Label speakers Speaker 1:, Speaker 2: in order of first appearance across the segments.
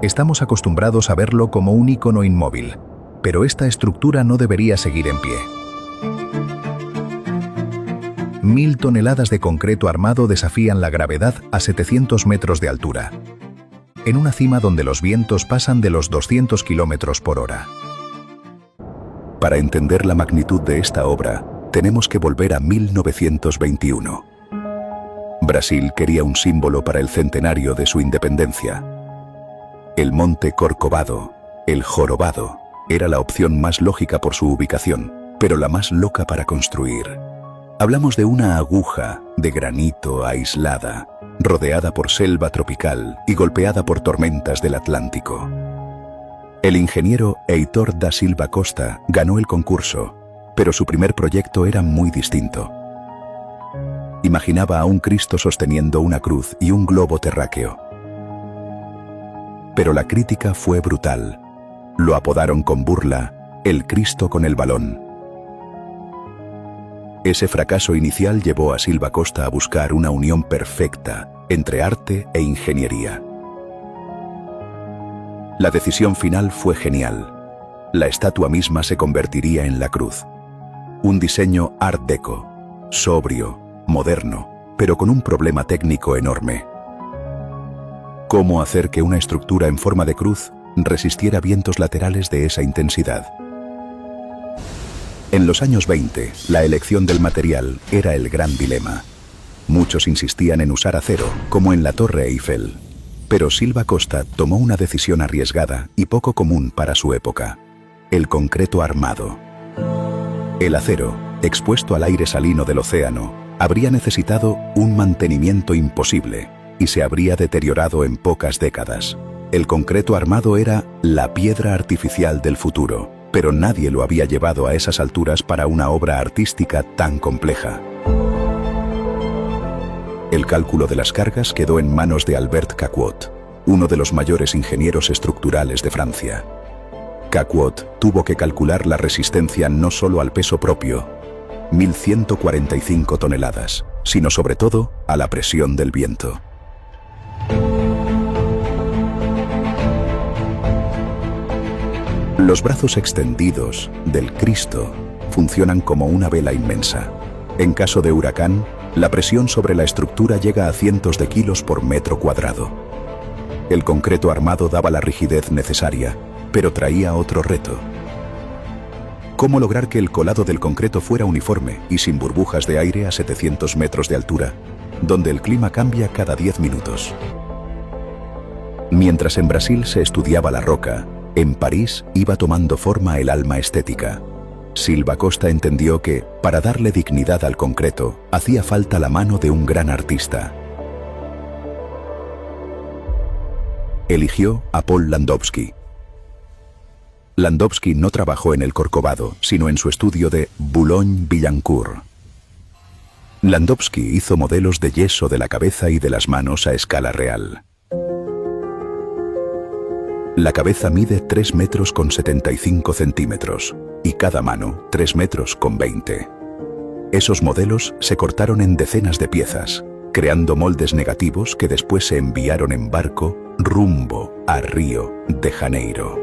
Speaker 1: Estamos acostumbrados a verlo como un icono inmóvil, pero esta estructura no debería seguir en pie. 1000 toneladas de concreto armado desafían la gravedad a 700 metros de altura, en una cima donde los vientos pasan de los 200 kilómetros por hora. Para entender la magnitud de esta obra, tenemos que volver a 1921. Brasil quería un símbolo para el centenario de su independencia. El monte Corcovado, el Jorobado, era la opción más lógica por su ubicación, pero la más loca para construir. Hablamos de una aguja de granito aislada, rodeada por selva tropical y golpeada por tormentas del Atlántico. El ingeniero Heitor da Silva Costa ganó el concurso, pero su primer proyecto era muy distinto. Imaginaba a un Cristo sosteniendo una cruz y un globo terráqueo. Pero la crítica fue brutal. Lo apodaron con burla el Cristo con el balón. Ese fracaso inicial llevó a Silva Costa a buscar una unión perfecta entre arte e ingeniería. La decisión final fue genial. La estatua misma se convertiría en la cruz. Un diseño Art Deco, sobrio, moderno, pero con un problema técnico enorme. ¿Cómo hacer que una estructura en forma de cruz resistiera vientos laterales de esa intensidad? En los años 20, la elección del material era el gran dilema. Muchos insistían en usar acero, como en la Torre Eiffel. Pero Silva Costa tomó una decisión arriesgada y poco común para su época: el concreto armado. El acero, expuesto al aire salino del océano, habría necesitado un mantenimiento imposible y se habría deteriorado en pocas décadas. El concreto armado era la piedra artificial del futuro, pero nadie lo había llevado a esas alturas para una obra artística tan compleja. El cálculo de las cargas quedó en manos de Albert Caquot, uno de los mayores ingenieros estructurales de Francia. Caquot tuvo que calcular la resistencia no solo al peso propio, 1145 toneladas, sino sobre todo a la presión del viento. Los brazos extendidos del Cristo funcionan como una vela inmensa. En caso de huracán, la presión sobre la estructura llega a cientos de kilos por metro cuadrado. El concreto armado daba la rigidez necesaria, pero traía otro reto. ¿Cómo lograr que el colado del concreto fuera uniforme y sin burbujas de aire a 700 metros de altura, donde el clima cambia cada 10 minutos? Mientras en Brasil se estudiaba la roca, en París iba tomando forma el alma estética. Silva Costa entendió que, para darle dignidad al concreto, hacía falta la mano de un gran artista. Eligió a Paul Landowski. Landowski no trabajó en el Corcovado, sino en su estudio de Boulogne-Billancourt. Landowski hizo modelos de yeso de la cabeza y de las manos a escala real. La cabeza mide 3 metros con 75 centímetros y cada mano 3 metros con 20. Esos modelos se cortaron en decenas de piezas, creando moldes negativos que después se enviaron en barco rumbo a Río de Janeiro.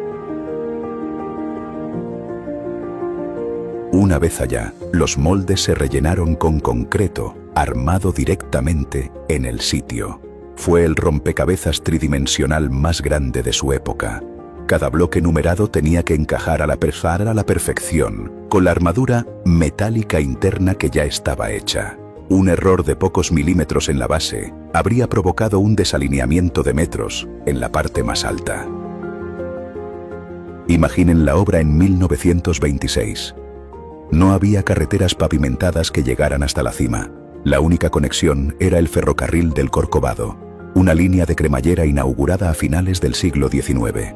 Speaker 1: Una vez allá, los moldes se rellenaron con concreto armado directamente en el sitio. Fue el rompecabezas tridimensional más grande de su época. Cada bloque numerado tenía que encajar a la perfección, con la armadura metálica interna que ya estaba hecha. Un error de pocos milímetros en la base habría provocado un desalineamiento de metros en la parte más alta. Imaginen la obra en 1926. No había carreteras pavimentadas que llegaran hasta la cima. La única conexión era el ferrocarril del Corcovado, una línea de cremallera inaugurada a finales del siglo XIX.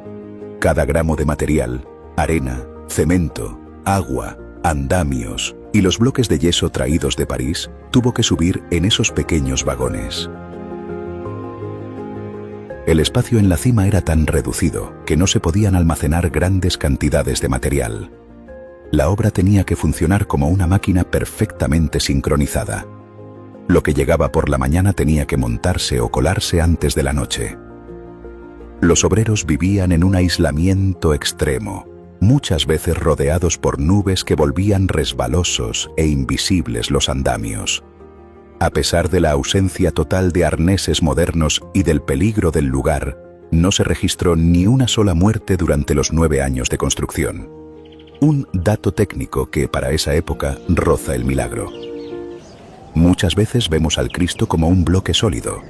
Speaker 1: Cada gramo de material, arena, cemento, agua, andamios y los bloques de yeso traídos de París, tuvo que subir en esos pequeños vagones. El espacio en la cima era tan reducido que no se podían almacenar grandes cantidades de material. La obra tenía que funcionar como una máquina perfectamente sincronizada. Lo que llegaba por la mañana tenía que montarse o colarse antes de la noche. Los obreros vivían en un aislamiento extremo, muchas veces rodeados por nubes que volvían resbalosos e invisibles los andamios. A pesar de la ausencia total de arneses modernos y del peligro del lugar, no se registró ni una sola muerte durante los 9 años de construcción. Un dato técnico que para esa época roza el milagro. Muchas veces vemos al Cristo como un bloque sólido,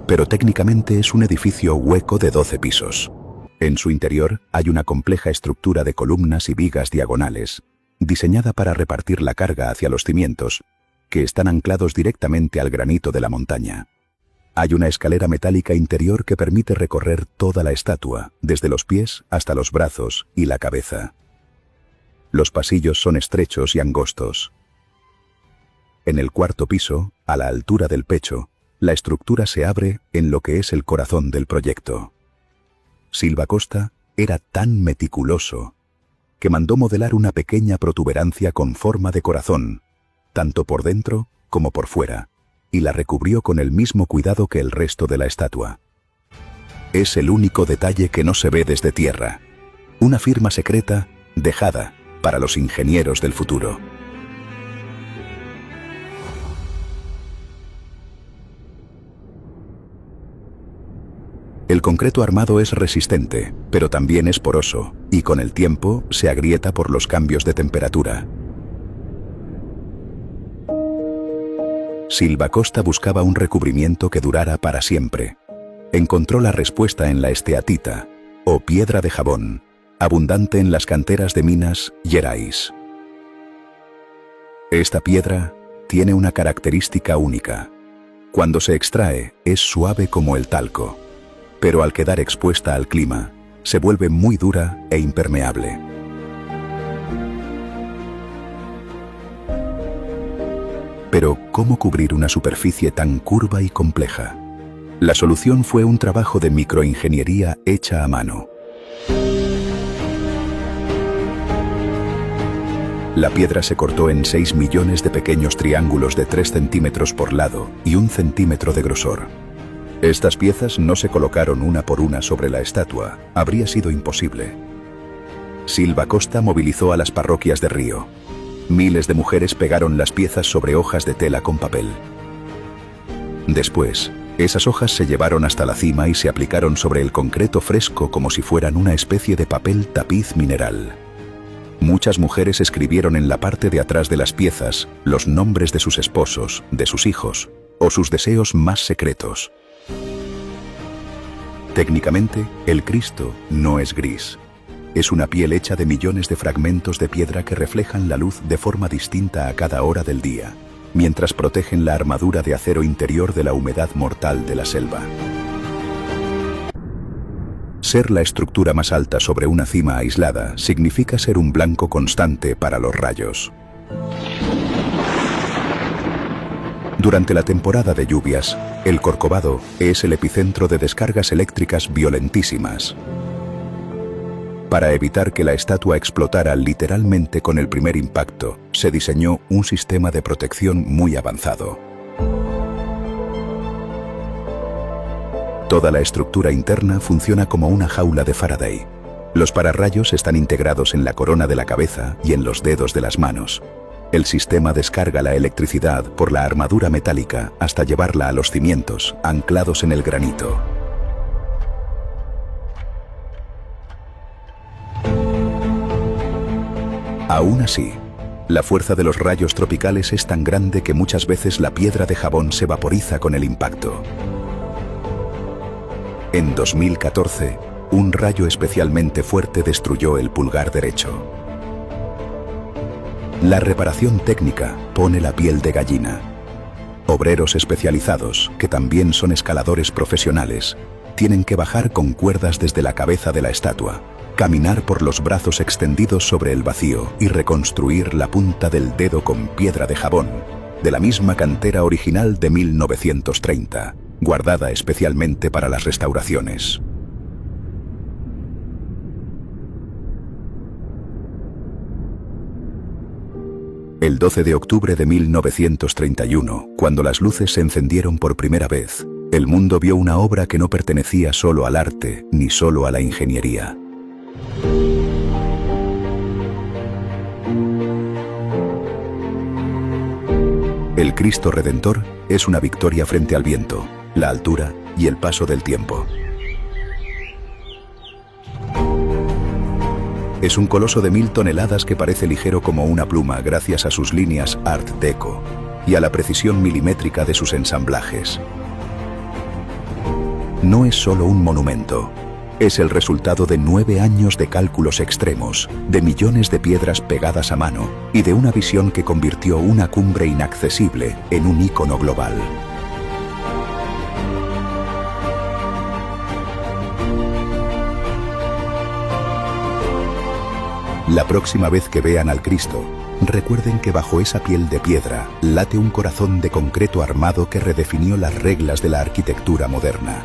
Speaker 1: pero técnicamente es un edificio hueco de 12 pisos. En su interior hay una compleja estructura de columnas y vigas diagonales, diseñada para repartir la carga hacia los cimientos, que están anclados directamente al granito de la montaña. Hay una escalera metálica interior que permite recorrer toda la estatua, desde los pies hasta los brazos y la cabeza. Los pasillos son estrechos y angostos. En el cuarto piso, a la altura del pecho, la estructura se abre en lo que es el corazón del proyecto. Silva Costa era tan meticuloso que mandó modelar una pequeña protuberancia con forma de corazón, tanto por dentro como por fuera, y la recubrió con el mismo cuidado que el resto de la estatua. Es el único detalle que no se ve desde tierra, una firma secreta dejada para los ingenieros del futuro. El concreto armado es resistente, pero también es poroso, y con el tiempo se agrieta por los cambios de temperatura. Silva Costa buscaba un recubrimiento que durara para siempre. Encontró la respuesta en la esteatita, o piedra de jabón, abundante en las canteras de Minas Gerais. Esta piedra tiene una característica única. Cuando se extrae, es suave como el talco, pero al quedar expuesta al clima, se vuelve muy dura e impermeable. Pero, ¿cómo cubrir una superficie tan curva y compleja? La solución fue un trabajo de microingeniería hecha a mano. La piedra se cortó en 6 millones de pequeños triángulos de 3 centímetros por lado y 1 centímetro de grosor. Estas piezas no se colocaron una por una sobre la estatua, habría sido imposible. Silva Costa movilizó a las parroquias de Río. Miles de mujeres pegaron las piezas sobre hojas de tela con papel. Después, esas hojas se llevaron hasta la cima y se aplicaron sobre el concreto fresco como si fueran una especie de papel tapiz mineral. Muchas mujeres escribieron en la parte de atrás de las piezas los nombres de sus esposos, de sus hijos, o sus deseos más secretos. Técnicamente, el Cristo no es gris. Es una piel hecha de millones de fragmentos de piedra que reflejan la luz de forma distinta a cada hora del día, mientras protegen la armadura de acero interior de la humedad mortal de la selva. Ser la estructura más alta sobre una cima aislada significa ser un blanco constante para los rayos. Durante la temporada de lluvias, el Corcovado es el epicentro de descargas eléctricas violentísimas. Para evitar que la estatua explotara literalmente con el primer impacto, se diseñó un sistema de protección muy avanzado. Toda la estructura interna funciona como una jaula de Faraday. Los pararrayos están integrados en la corona de la cabeza y en los dedos de las manos. El sistema descarga la electricidad por la armadura metálica hasta llevarla a los cimientos, anclados en el granito. Aún así, la fuerza de los rayos tropicales es tan grande que muchas veces la piedra de jabón se vaporiza con el impacto. En 2014, un rayo especialmente fuerte destruyó el pulgar derecho. La reparación técnica pone la piel de gallina. Obreros especializados, que también son escaladores profesionales, tienen que bajar con cuerdas desde la cabeza de la estatua, caminar por los brazos extendidos sobre el vacío y reconstruir la punta del dedo con piedra de jabón, de la misma cantera original de 1930, guardada especialmente para las restauraciones. El 12 de octubre de 1931, cuando las luces se encendieron por primera vez, El mundo vio una obra que no pertenecía solo al arte, ni solo a la ingeniería. El Cristo Redentor es una victoria frente al viento, la altura y el paso del tiempo. Es un coloso de 1000 toneladas que parece ligero como una pluma gracias a sus líneas Art Deco y a la precisión milimétrica de sus ensamblajes. No es solo un monumento, es el resultado de 9 años de cálculos extremos, de millones de piedras pegadas a mano y de una visión que convirtió una cumbre inaccesible en un ícono global. La próxima vez que vean al Cristo, recuerden que bajo esa piel de piedra late un corazón de concreto armado que redefinió las reglas de la arquitectura moderna.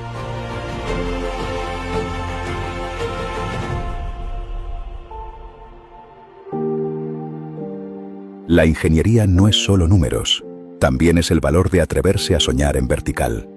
Speaker 1: La ingeniería no es solo números, también es el valor de atreverse a soñar en vertical.